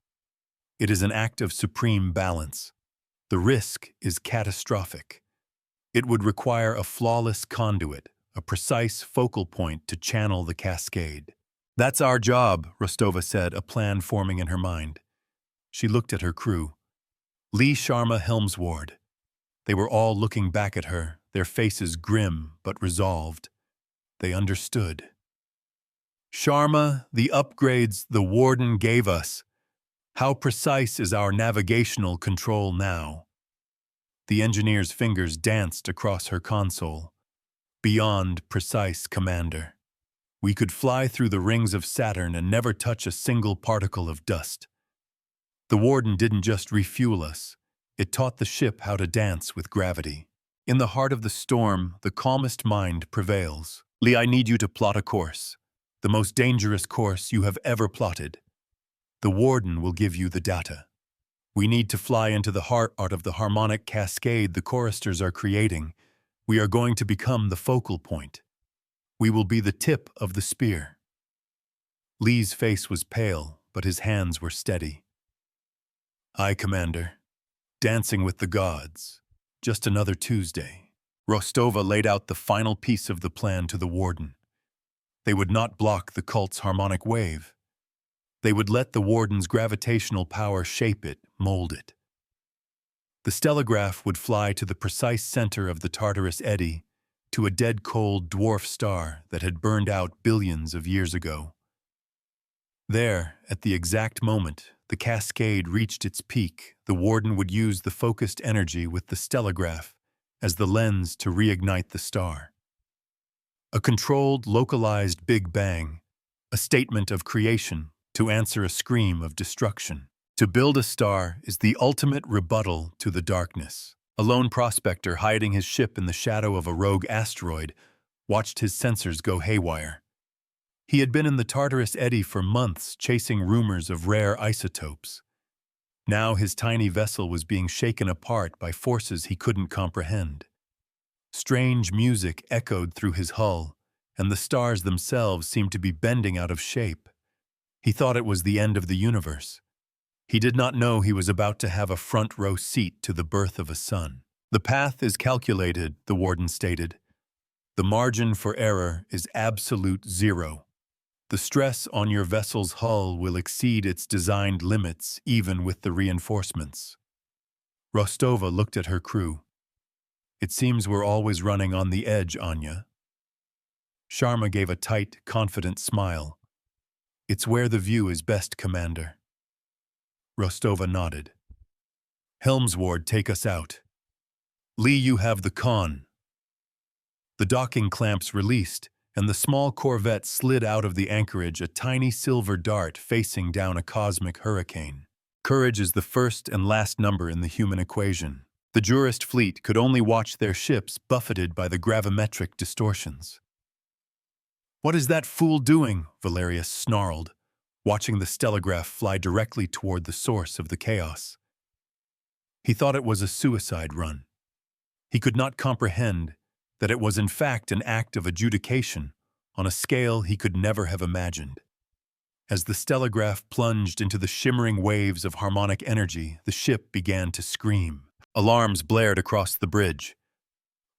It is an act of supreme balance. The risk is catastrophic. It would require a flawless conduit, a precise focal point to channel the cascade. That's our job, Rostova said, a plan forming in her mind. She looked at her crew. Lee Sharma Helmsward. They were all looking back at her, their faces grim but resolved. They understood. Sharma, the upgrades the Warden gave us. How precise is our navigational control now? The engineer's fingers danced across her console. Beyond precise, Commander. We could fly through the rings of Saturn and never touch a single particle of dust. The Warden didn't just refuel us. It taught the ship how to dance with gravity. In the heart of the storm, the calmest mind prevails. Lee, I need you to plot a course. The most dangerous course you have ever plotted. The Warden will give you the data. We need to fly into the heart of the harmonic cascade the choristers are creating. We are going to become the focal point. We will be the tip of the spear. Lee's face was pale, but his hands were steady. Aye, Commander. Dancing with the gods. Just another Tuesday. Rostova laid out the final piece of the plan to the Warden. They would not block the cult's harmonic wave. They would let the Warden's gravitational power shape it, mold it. The stellograph would fly to the precise center of the Tartarus Eddy, to a dead-cold dwarf star that had burned out billions of years ago. There, at the exact moment the cascade reached its peak, the warden would use the focused energy with the stellograph as the lens to reignite the star. A controlled, localized Big Bang, a statement of creation to answer a scream of destruction. To build a star is the ultimate rebuttal to the darkness. A lone prospector hiding his ship in the shadow of a rogue asteroid watched his sensors go haywire. He had been in the Tartarus Eddy for months, chasing rumors of rare isotopes. Now his tiny vessel was being shaken apart by forces he couldn't comprehend. Strange music echoed through his hull, and the stars themselves seemed to be bending out of shape. He thought it was the end of the universe. He did not know he was about to have a front-row seat to the birth of a son. "The path is calculated," the warden stated. "The margin for error is absolute zero. The stress on your vessel's hull will exceed its designed limits even with the reinforcements." Rostova looked at her crew. "It seems we're always running on the edge, Anya." Sharma gave a tight, confident smile. "It's where the view is best, Commander." Rostova nodded. "Helmsward, take us out. Lee, you have the con." The docking clamps released, and the small corvette slid out of the anchorage, a tiny silver dart facing down a cosmic hurricane. Courage is the first and last number in the human equation. The jurist fleet could only watch their ships buffeted by the gravimetric distortions. "What is that fool doing?" Valerius snarled, watching the stellograph fly directly toward the source of the chaos. He thought it was a suicide run. He could not comprehend that it was in fact an act of adjudication on a scale he could never have imagined. As the stellograph plunged into the shimmering waves of harmonic energy, the ship began to scream. Alarms blared across the bridge.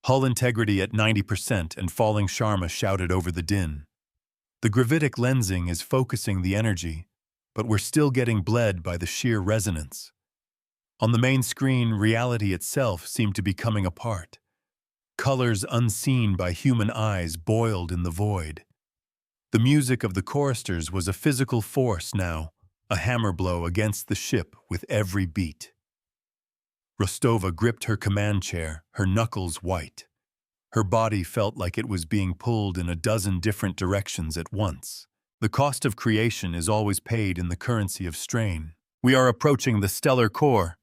Hull integrity at 90% and falling, Sharma shouted over the din. "The gravitic lensing is focusing the energy, but we're still getting bled by the sheer resonance." On the main screen, reality itself seemed to be coming apart. Colors unseen by human eyes boiled in the void. The music of the choristers was a physical force now, a hammer blow against the ship with every beat. Rostova gripped her command chair, her knuckles white. Her body felt like it was being pulled in a dozen different directions at once. The cost of creation is always paid in the currency of strain. "We are approaching the stellar core."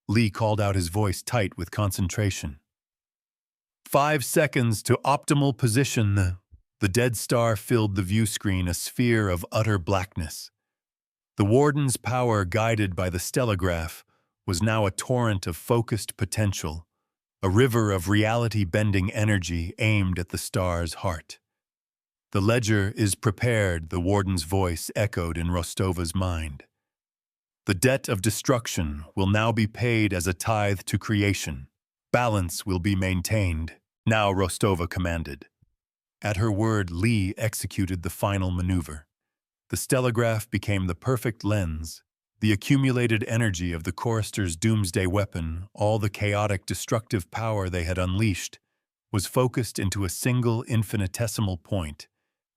Lee called out, his voice tight with concentration. 5 seconds to optimal position." The dead star filled the view screen, a sphere of utter blackness. The warden's power, guided by the stellograph, was now a torrent of focused potential, a river of reality-bending energy aimed at the star's heart. "The ledger is prepared," the warden's voice echoed in Rostova's mind. "The debt of destruction will now be paid as a tithe to creation. Balance will be maintained." "Now," Rostova commanded. At her word, Lee executed the final maneuver. The stellograph became the perfect lens. The accumulated energy of the choristers' doomsday weapon, all the chaotic, destructive power they had unleashed, was focused into a single infinitesimal point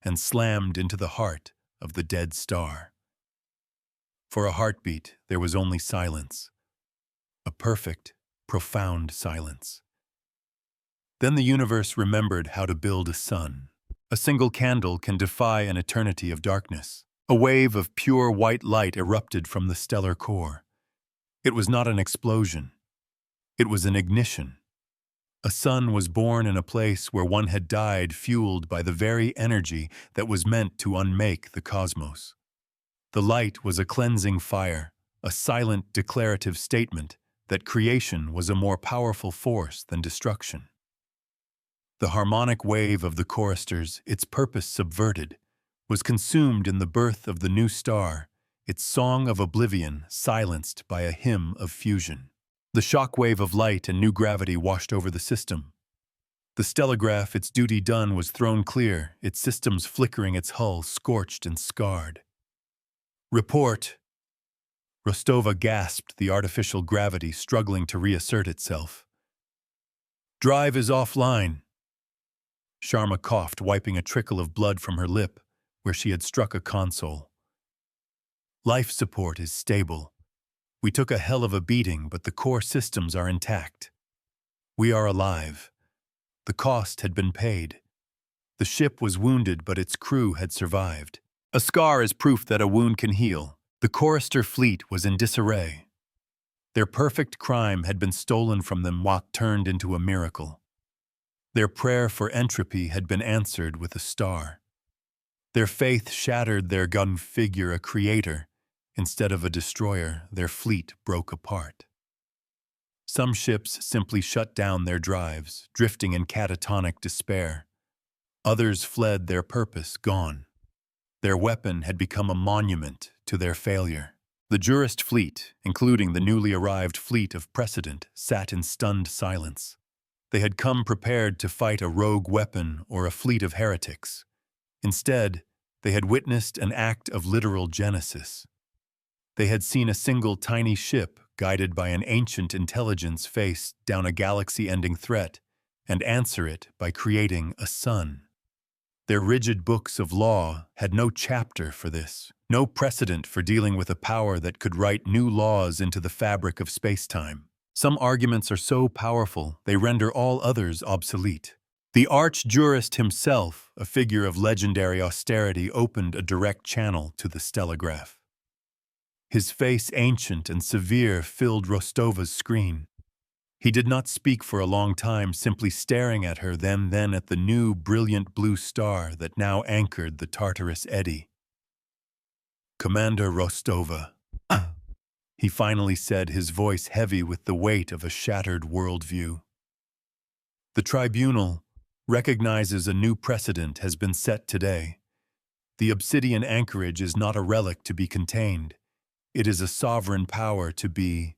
and slammed into the heart of the dead star. For a heartbeat, there was only silence. A perfect, profound silence. Then the universe remembered how to build a sun. A single candle can defy an eternity of darkness. A wave of pure white light erupted from the stellar core. It was not an explosion. It was an ignition. A sun was born in a place where one had died, fueled by the very energy that was meant to unmake the cosmos. The light was a cleansing fire, a silent declarative statement that creation was a more powerful force than destruction. The harmonic wave of the choristers, its purpose subverted, was consumed in the birth of the new star, its song of oblivion silenced by a hymn of fusion. The shock wave of light and new gravity washed over the system. The stellograph, its duty done, was thrown clear, its systems flickering, its hull scorched and scarred. "Report!" Rostova gasped, the artificial gravity struggling to reassert itself. "Drive is offline." Sharma coughed, wiping a trickle of blood from her lip where she had struck a console. Life support is stable. We took a hell of a beating, but the core systems are intact. We are alive. The cost had been paid. The ship was wounded, but its crew had survived. A scar is proof that a wound can heal. The chorister fleet was in disarray. Their perfect crime had been stolen from them, turned into a miracle. Their prayer for entropy had been answered with a star. Their faith shattered their gun figure a creator. Instead of a destroyer, their fleet broke apart. Some ships simply shut down their drives, drifting in catatonic despair. Others fled, their purpose gone. Their weapon had become a monument to their failure. The jurist fleet, including the newly arrived fleet of Precedent, sat in stunned silence. They had come prepared to fight a rogue weapon or a fleet of heretics. Instead, they had witnessed an act of literal genesis. They had seen a single tiny ship guided by an ancient intelligence face down a galaxy-ending threat and answer it by creating a sun. Their rigid books of law had no chapter for this, no precedent for dealing with a power that could write new laws into the fabric of space-time. Some arguments are so powerful they render all others obsolete. The arch-jurist himself, a figure of legendary austerity, opened a direct channel to the stellograph. His face, ancient and severe, filled Rostova's screen. He did not speak for a long time, simply staring at her, then at the new, brilliant blue star that now anchored the Tartarus Eddy. "Commander Rostova," he finally said, his voice heavy with the weight of a shattered worldview. "The tribunal recognizes a new precedent has been set today. The obsidian anchorage is not a relic to be contained. It is a sovereign power to be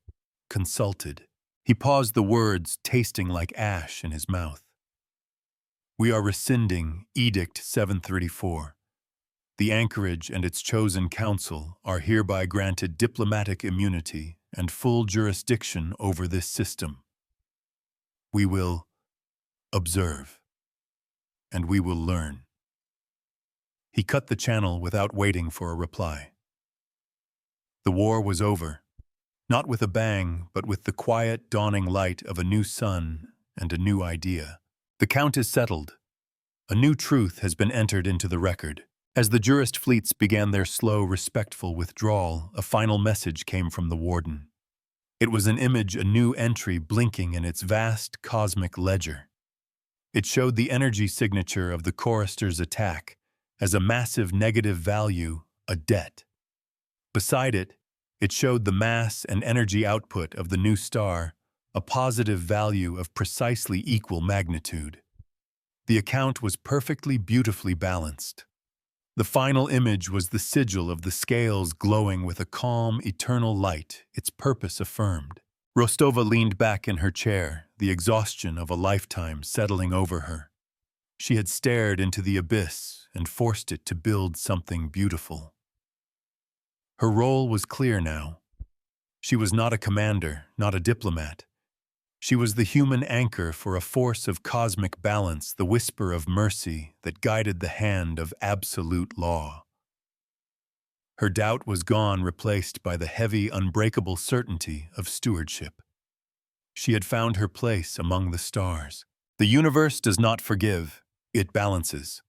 consulted." He paused, the words tasting like ash in his mouth. "We are rescinding Edict 734. The anchorage and its chosen council are hereby granted diplomatic immunity and full jurisdiction over this system. We will observe, and we will learn." He cut the channel without waiting for a reply. The war was over, not with a bang, but with the quiet, dawning light of a new sun and a new idea. The count is settled. A new truth has been entered into the record. As the jurist fleets began their slow, respectful withdrawal, a final message came from the warden. It was an image, a new entry blinking in its vast cosmic ledger. It showed the energy signature of the chorister's attack as a massive negative value, a debt. Beside it, it showed the mass and energy output of the new star, a positive value of precisely equal magnitude. The account was perfectly, beautifully balanced. The final image was the sigil of the scales glowing with a calm, eternal light, its purpose affirmed. Rostova leaned back in her chair, the exhaustion of a lifetime settling over her. She had stared into the abyss and forced it to build something beautiful. Her role was clear now. She was not a commander, not a diplomat. She was the human anchor for a force of cosmic balance, the whisper of mercy that guided the hand of absolute law. Her doubt was gone, replaced by the heavy, unbreakable certainty of stewardship. She had found her place among the stars. The universe does not forgive, it balances.